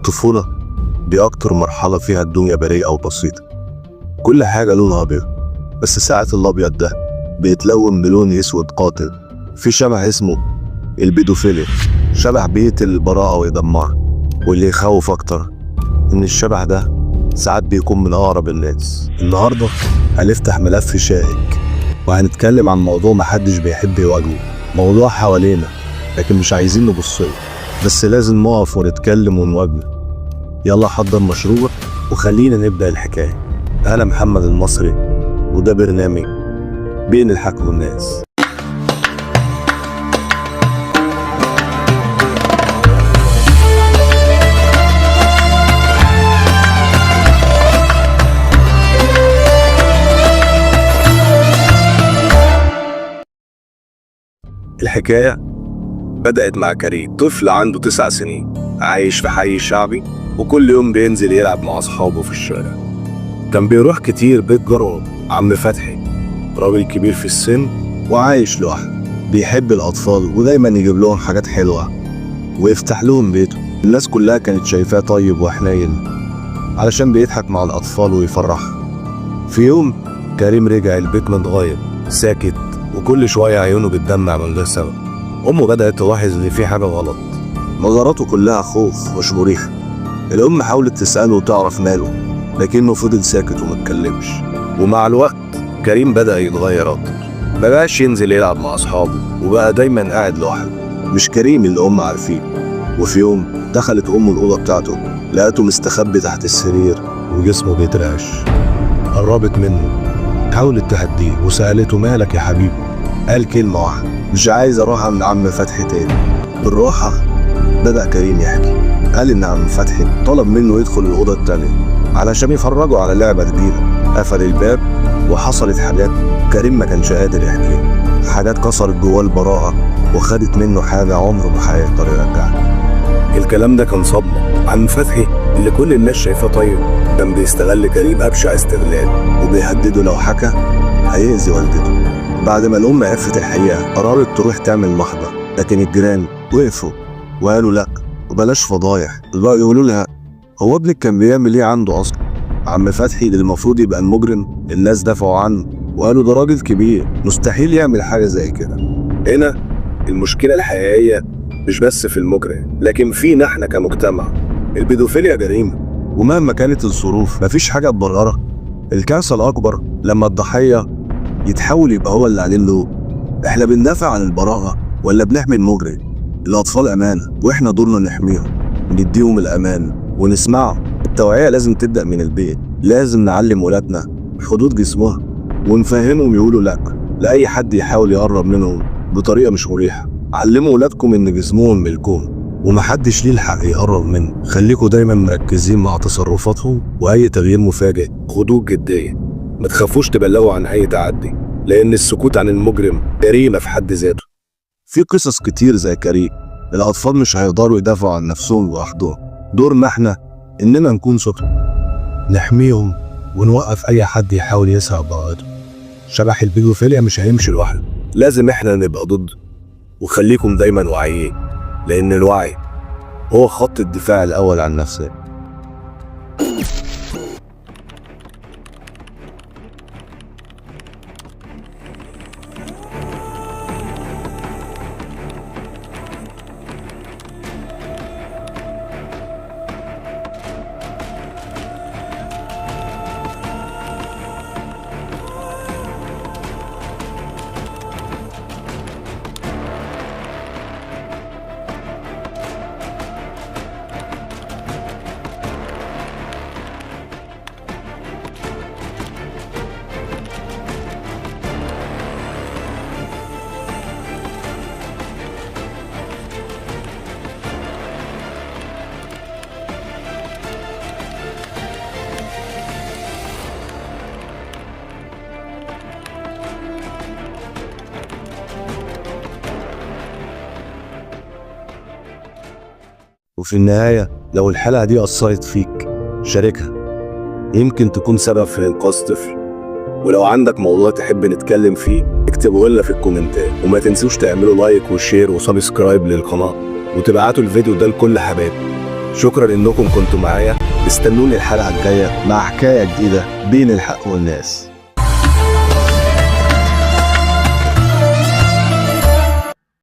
الطفولة دي أكتر مرحلة فيها الدنيا بريئة وبسيطة، كل حاجة لونها أبيض، بس ساعة الأبيض ده بيتلون بلون أسود قاتل. في شبح اسمه البيدوفيليا، شبح بيقتل البراءة ويدمرها، واللي يخوف أكتر إن الشبح ده ساعات بيكون من أقرب الناس. النهاردة هنفتح ملف شائك وهنتكلم عن موضوع محدش بيحب يواجهه، موضوع حوالينا لكن مش عايزين نبصله، بس لازم نقف ونتكلم ونواجهه. يلا حضر مشروع وخلينا نبدأ الحكاية. أنا محمد المصري وده برنامج بين الحق والناس. الحكاية بدأت مع كريم، طفل عنده 9 سنين عايش في حي شعبي، وكل يوم بينزل يلعب مع أصحابه في الشارع. كان بيروح كتير بيت جاره عم فتحي، راجل كبير في السن وعايش لوحده، بيحب الأطفال ودايما يجيب لهم حاجات حلوة ويفتح لهم بيته. الناس كلها كانت شايفاه طيب وحنين علشان بيضحك مع الأطفال ويفرحهم. في يوم كريم رجع البيت متغير، ساكت، وكل شوية عيونه بتدمع من غير سبب. أمه بدأت تلاحظ إن في حاجة غلط، نظراته كلها خوف مش مريحة. الأم حاولت تسأله وتعرف ماله، لكنه فضل ساكت ومتكلمش. ومع الوقت كريم بدأ يتغير أكتر، مبقاش ينزل يلعب مع أصحابه وبقى دايما قاعد لوحده، مش كريم اللي أم عارفين. وفي يوم دخلت أمه الأوضة بتاعته، لقته مستخبي تحت السرير وجسمه بيترعش. قربت منه، حاولت تهديه وسألته مالك يا حبيبي؟ قال كلمة واحدة، مش عايز أروح عند عم فتحي تاني. بالراحة بدأ كريم يحكي، قال إن عم فتحي طلب منه يدخل الأوضة التانية علشان يفرجوا على لعبة جديدة. قفل الباب وحصلت حاجات كريم ما كانش قادر يحكيها، حاجات كسرت جواه البراءة وخدت منه حاجة عمره ما هيقدر يرجعها. الكلام ده كان صدمة. عم فتحي اللي كل الناس شايفاه طيب كان بيستغل كريم أبشع استغلال، وبيهدده لو حكى هيأذي والدته. بعد ما الأم عرفت الحقيقة قررت تروح تعمل محضر، لكن الجيران وقفوا وقالوا لأ وبلاش فضايح. بقوا يقولوا لها هو ابنك كان بيعمل ايه عنده اصلا؟ عم فتحي اللي المفروض يبقى المجرم الناس دافعوا عنه وقالوا ده راجل كبير مستحيل يعمل حاجه زي كده. هنا المشكله الحقيقيه مش بس في المجرم، لكن فينا احنا كمجتمع. البيدوفيليا جريمه، ومهما كانت الظروف مفيش حاجه تبررها. الكارثه الاكبر لما الضحيه يتحول يبقى هو اللي عليه اللوم. احنا بندافع عن البراءه ولا بنحمي المجرم؟ الأطفال أمانة وإحنا دورنا نحميهم، نديهم الأمان ونسمعهم. التوعية لازم تبدأ من البيت، لازم نعلم ولادنا حدود جسمها ونفهمهم يقولوا لأ لأي حد يحاول يقرب منهم بطريقة مش مريحة. علموا ولادكم إن جسمهم ملكهم ومحدش ليه الحق يقرب منه. خليكوا دايما مركزين مع تصرفاتهم، وأي تغيير مفاجئ خدوه بجدية. ما تخافوش تبلغوا عن أي تعدي، لأن السكوت عن المجرم جريمة في حد ذاته. في قصص كتير زي كريم الأطفال مش هيقدروا يدافعوا عن نفسهم لوحدهم، دورنا احنا إننا نكون سكت، نحميهم ونوقف أي حد يحاول يسرق براءتهم. شبح البيدوفيليا مش هيمشي لوحده، لازم احنا نبقى ضده. وخليكم دايما واعيين، لأن الوعي هو خط الدفاع الأول عن نفسنا. وفي النهاية لو الحلقة دي أثرت فيك شاركها، يمكن تكون سبب في إنقاذ طفل. ولو عندك موضوع تحب نتكلم فيه اكتبوا لنا في الكومنتات، وما تنسوش تعملوا لايك وشير وسبسكرايب للقناة، وتبعتوا الفيديو ده لكل حبايبكم. شكرا انكم كنتوا معايا، استنوني الحلقة الجاية مع حكاية جديدة بين الحق والناس.